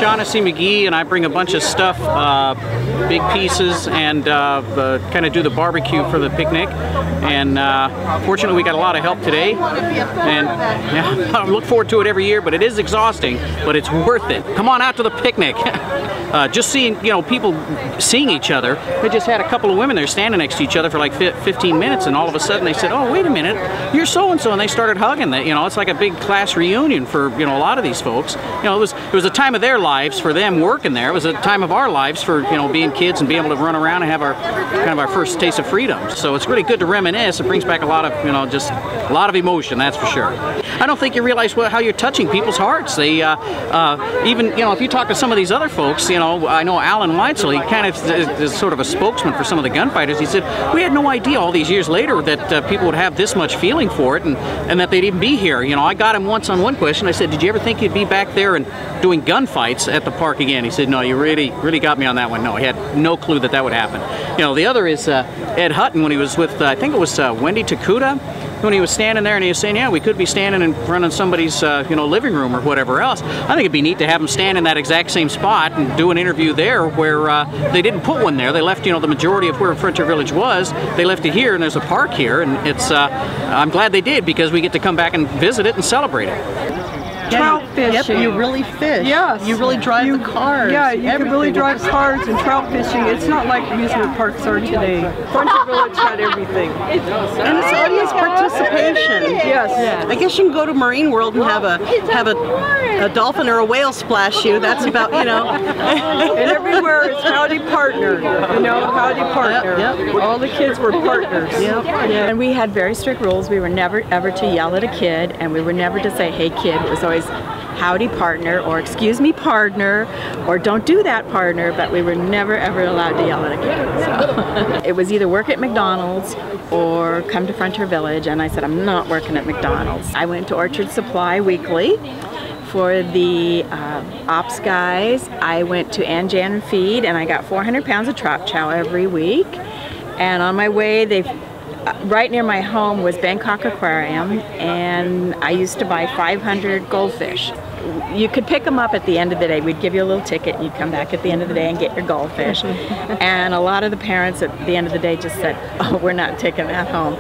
Shaughnessy McGee, and I bring a bunch of stuff, big pieces, and kind of do the barbecue for the picnic. And fortunately, we got a lot of help today, and yeah, I look forward to it every year. But it is exhausting, but it's worth it. Come on out to the picnic. Just seeing, people seeing each other. They just had a couple of women there standing next to each other for like 15 minutes, and all of a sudden they said, "Oh, wait a minute, you're so and so," and they started hugging. That it's like a big class reunion for a lot of these folks. It was a time of their lives for them working there. It was a time of our lives for being kids and being able to run around and have our kind of our first taste of freedom. So it's really good to reminisce. It brings back a lot of just a lot of emotion. That's for sure. I don't think you realize how you're touching people's hearts. They even if you talk to some of these other folks, I know Alan Weitzel, he kind of is sort of a spokesman for some of the gunfighters. He said, we had no idea all these years later that people would have this much feeling for it and that they'd even be here. I got him once on one question. I said, did you ever think you'd be back there and doing gunfights at the park again? He said, no, you really got me on that one. No, he had no clue that would happen. The other is Ed Hutton when he was with, I think it was Wendy Takuda, when he was standing there and he was saying, yeah, we could be standing in front of somebody's living room or whatever else. I think it'd be neat to have him stand in that exact same spot and do an interview there where they didn't put one there. They left the majority of where Frontier Village was. They left it here, and there's a park here, and it's I'm glad they did, because we get to come back and visit it and celebrate it. Trout fishing. Yep, you really fish. Yes. You really drive the cars. Yeah, you can really drive cars and trout fishing. It's not like amusement parks are today. Frontier Village had everything. And it's audience participation. Yes. Yeah. I guess you can go to Marine World and have a dolphin or a whale splash you. That's about, And everywhere it's Howdy Partner. Howdy Partner. Yep. All the kids were partners. Yep. Yeah. And we had very strict rules. We were never ever to yell at a kid, and we were never to say, "Hey kid." It was always "Howdy partner," or "Excuse me partner," or "Don't do that partner," but we were never ever allowed to yell at a kid. So it was either work at McDonald's or come to Frontier Village, and I said, I'm not working at McDonald's. I went to Orchard Supply weekly for the ops guys. I went to Ann Jan Feed, and I got 400 pounds of trout chow every week. And on my way, right near my home was Bangkok Aquarium, and I used to buy 500 goldfish. You could pick them up at the end of the day. We'd give you a little ticket, and you'd come back at the end of the day and get your goldfish. And a lot of the parents at the end of the day just said, oh, we're not taking that home.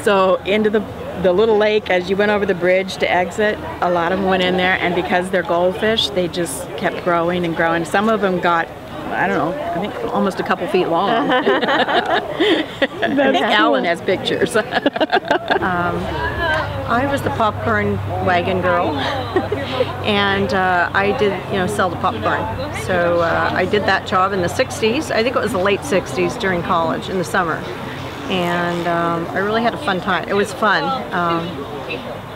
So into the little lake, as you went over the bridge to exit, a lot of them went in there, and because they're goldfish, they just kept growing and growing. Some of them got, I don't know, I think almost a couple feet long. I think Alan has pictures. I was the popcorn wagon girl, and I did, sell the popcorn. So I did that job in the 60s. I think it was the late 60s during college in the summer. And I really had a fun time. It was fun.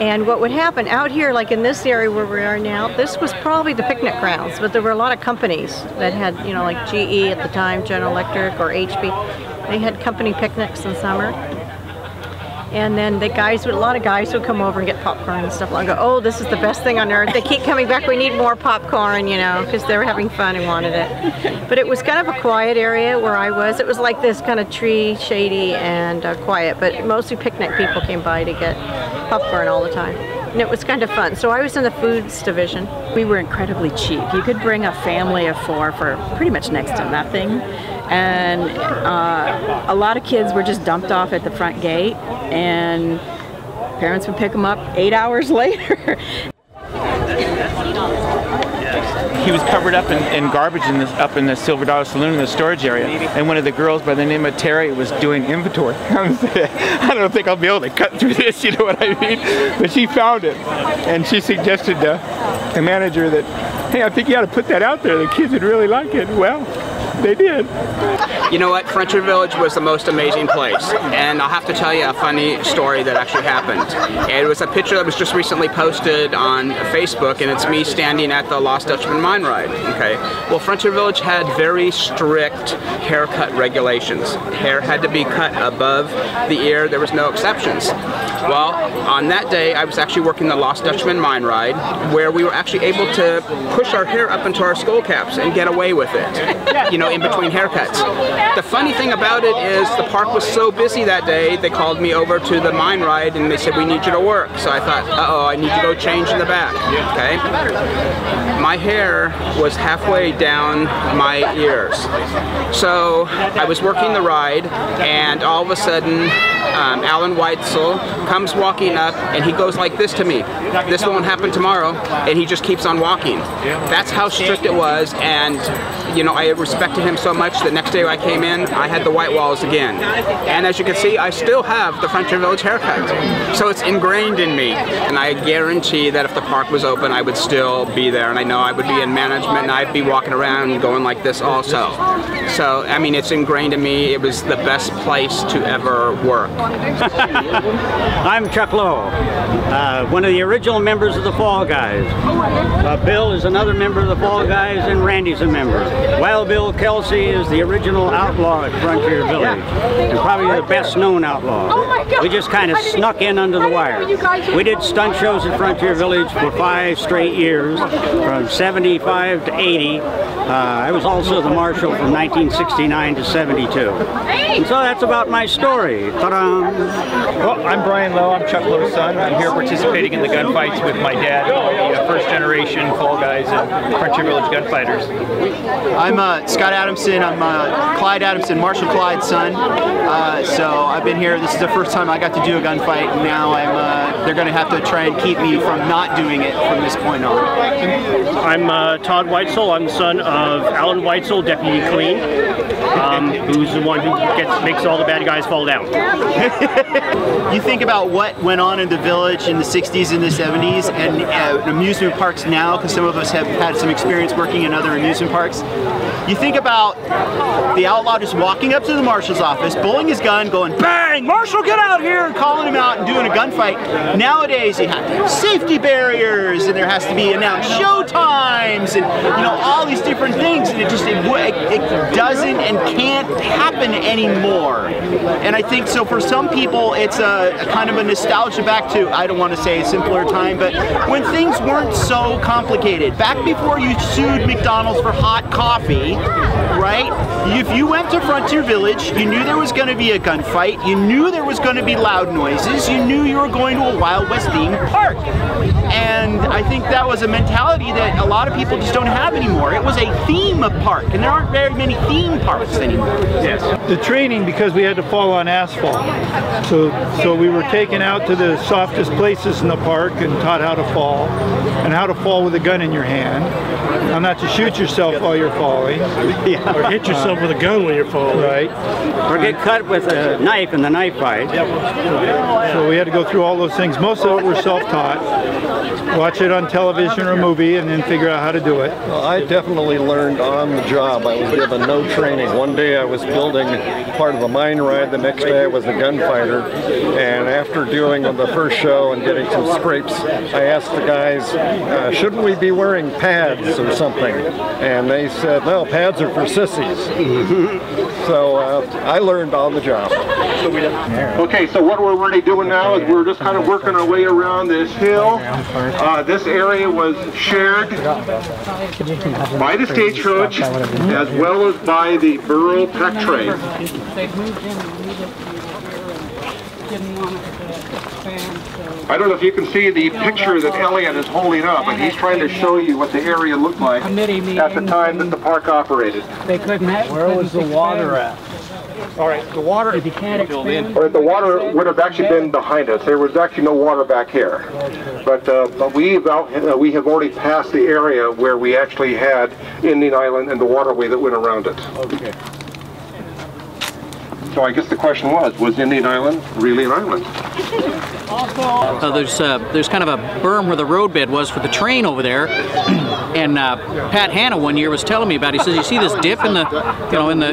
And what would happen out here, like in this area where we are now, this was probably the picnic grounds, but there were a lot of companies that had, like GE at the time, General Electric or HP. They had company picnics in summer. And then a lot of guys would come over and get popcorn and stuff. And go, oh, this is the best thing on earth. They keep coming back. We need more popcorn, because they were having fun and wanted it. But it was kind of a quiet area where I was. It was like this kind of tree, shady, and quiet. But mostly picnic people came by to get popcorn all the time. And it was kind of fun. So I was in the foods division. We were incredibly cheap. You could bring a family of 4 for pretty much next to nothing. And a lot of kids were just dumped off at the front gate, and parents would pick them up 8 hours later. He was covered up in garbage up in the Silver Dollar Saloon in the storage area, and one of the girls by the name of Terry was doing inventory. I don't think I'll be able to cut through this, you know what I mean? But she found it, and she suggested to the manager that, hey, I think you ought to put that out there. The kids would really like it. Well, they did. You know what? Frontier Village was the most amazing place, and I'll have to tell you a funny story that actually happened. It was a picture that was just recently posted on Facebook, and it's me standing at the Lost Dutchman mine ride. Okay. Well, Frontier Village had very strict haircut regulations. Hair had to be cut above the ear. There was no exceptions. Well, on that day, I was actually working the Lost Dutchman mine ride, where we were actually able to push our hair up into our skull caps and get away with it. in between haircuts. The funny thing about it is the park was so busy that day, they called me over to the mine ride and they said, we need you to work. So I thought, uh-oh, I need to go change in the back, okay? My hair was halfway down my ears. So I was working the ride and all of a sudden, Alan Weitzel comes walking up and he goes like this to me. This won't happen tomorrow, and he just keeps on walking. That's how strict it was, and you know, I respected him so much. The next day I came in, I had the white walls again. And as you can see, I still have the Frontier Village haircut. So it's ingrained in me, and I guarantee that if the park was open, I would still be there, and I know I would be in management, and I'd be walking around going like this also. So, I mean, it's ingrained in me. It was the best place to ever work. I'm Chuck Lowe, one of the original members of the Fall Guys. Bill is another member of the Fall Guys, and Randy's a member. Wild Bill Kelsey is the original outlaw at Frontier Village, and probably the best known outlaw. We just kind of snuck in under the wire. We did stunt shows at Frontier Village for 5 straight years, from 75 to 80. I was also the marshal from 1969 to 72. And so that's about my story. Ta-da! Well, I'm Brian Lowe. I'm Chuck Lowe's son. I'm here participating in the gunfights with my dad, the first generation Fall Guys and Frontier Village gunfighters. I'm Scott Adamson. I'm Clyde Adamson, Marshall Clyde's son. So I've been here. This is the first time I got to do a gunfight, and now they're going to have to try and keep me from not doing it from this point on. I'm Todd Weitzel. I'm the son of Alan Weitzel, Deputy Clean, who's the one who makes all the bad guys fall down. You think about what went on in the village in the 60s and the 70s, and amusement parks now, because some of us have had some experience working in other amusement parks. You think about the outlaw just walking up to the marshal's office, pulling his gun, going, bang, Marshal, get out here, and calling him out and doing a gunfight. Nowadays, you have to have safety barriers, and there has to be announced show times, and you know, all these different things, and it doesn't and can't happen anymore. And I think so for some people, it's a kind of a nostalgia back to, I don't want to say a simpler time, but when things weren't so complicated. Back before you sued McDonald's for hot coffee, right? If you went to Frontier Village, you knew there was going to be a gunfight, you knew there was going to be loud noises, you knew you were going to a Wild West themed park. And I think that was a mentality that a lot of people just don't have anymore. It was a theme park, and there aren't very many theme parks anymore. Yes. The training, because we had to fall on asphalt, so we were taken out to the softest places in the park and taught how to fall, and how to fall with a gun in your hand. Now, not to shoot yourself while you're falling. Yeah. Or hit yourself with a gun when you're falling. Right. Or get cut with a knife in the knife fight. Yep. So we had to go through all those things. Most of it were self-taught. Watch it on television or a movie and then figure out how to do it. Well, I definitely learned on the job. I was given no training. One day I was building part of a mine ride. The next day I was a gunfighter. And after doing the first show and getting some scrapes, I asked the guys, shouldn't we be wearing pads or something? And they said, no, pads are for sissies. So I learned on the job. Okay, so what we're really doing now is we're just kind of working our way around this hill. This area was shared by the stagecoach as well as by the Burl Tech Train. I don't know if you can see the picture that Elliot is holding up, and he's trying to show you what the area looked like at the time that the park operated. Where was the water at? All right, the water. If you can't expand. All right, the water would have actually been behind us. There was actually no water back here, but we have already passed the area where we actually had Indian Island and the waterway that went around it. Okay. So I guess the question was Indian Island really an island? There's kind of a berm where the roadbed was for the train over there, and Pat Hanna one year was telling me about it. He says, "You see this dip in the,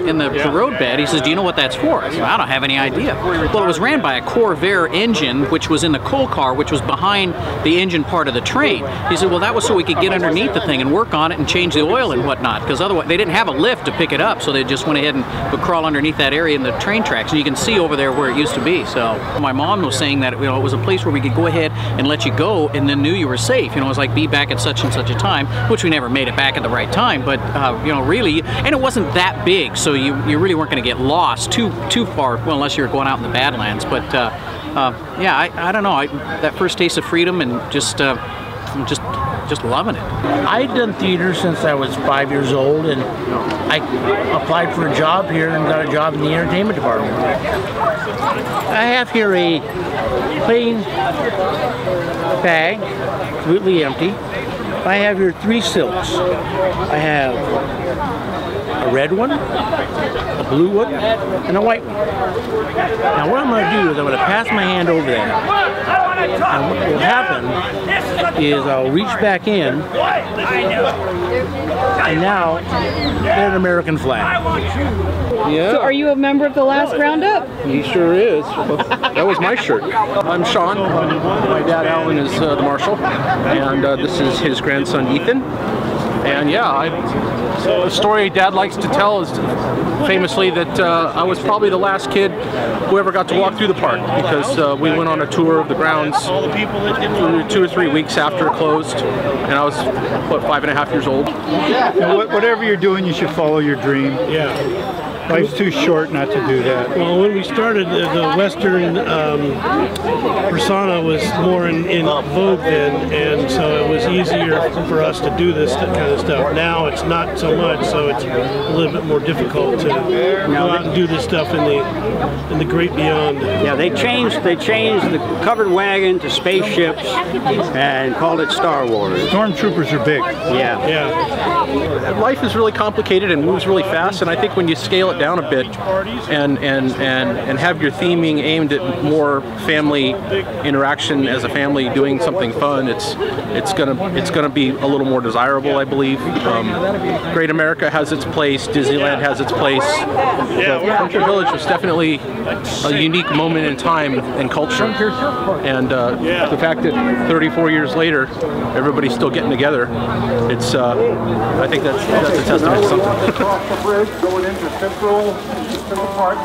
in the roadbed?" He says, "Do you know what that's for?" I said, "I don't have any idea." Well, it was ran by a Corvair engine, which was in the coal car, which was behind the engine part of the train. He said, "Well, that was so we could get underneath the thing and work on it and change the oil and whatnot, because otherwise they didn't have a lift to pick it up, so they just went ahead and would crawl underneath that area in the train tracks, and you can see over there where it used to be." So my mom was saying that it was a place where we could go ahead and let you go and then knew you were safe. It was like, be back at such and such a time. which we never made it back at the right time. But you know, really, and it wasn't that big, so you really weren't going to get lost too far, well, unless you're going out in the Badlands. But yeah, I don't know. That first taste of freedom and just loving it. I'd done theater since I was 5 years old, and I applied for a job here and got a job in the entertainment department. I have here a plain bag, completely empty. I have here 3 silks. I have a red one, a blue one, and a white one. Now what I'm going to do is I'm going to pass my hand over there. And what will happen is I'll reach back in, and now there's an American flag. Yeah. So are you a member of the last roundup? He sure is. Well, that was my shirt. I'm Sean. My dad Alan is the marshal, and this is his grandson Ethan. And yeah, the story Dad likes to tell is famously that I was probably the last kid who ever got to walk through the park, because we went on a tour of the grounds 2 or 3 weeks after it closed, and I was, what, 5.5 years old. Now, whatever you're doing, you should follow your dream. Yeah. Life's too short not to do that. Well, when we started, the Western persona was more in vogue then, and so it was easier for us to do this kind of stuff. Now it's not so much, so it's a little bit more difficult to go out and do this stuff in the great beyond. Yeah, they changed the covered wagon to spaceships and called it Star Wars. Stormtroopers are big. Yeah. Yeah. Life is really complicated and moves really fast, and I think when you scale it down a bit and have your theming aimed at more family interaction as a family doing something fun, it's gonna be a little more desirable, I believe. Great America has its place, Disneyland has its place. Country Village was definitely a unique moment in time and culture, and the fact that 34 years later everybody's still getting together, it's I think that's a testament to something. Across the bridge going into Central Park.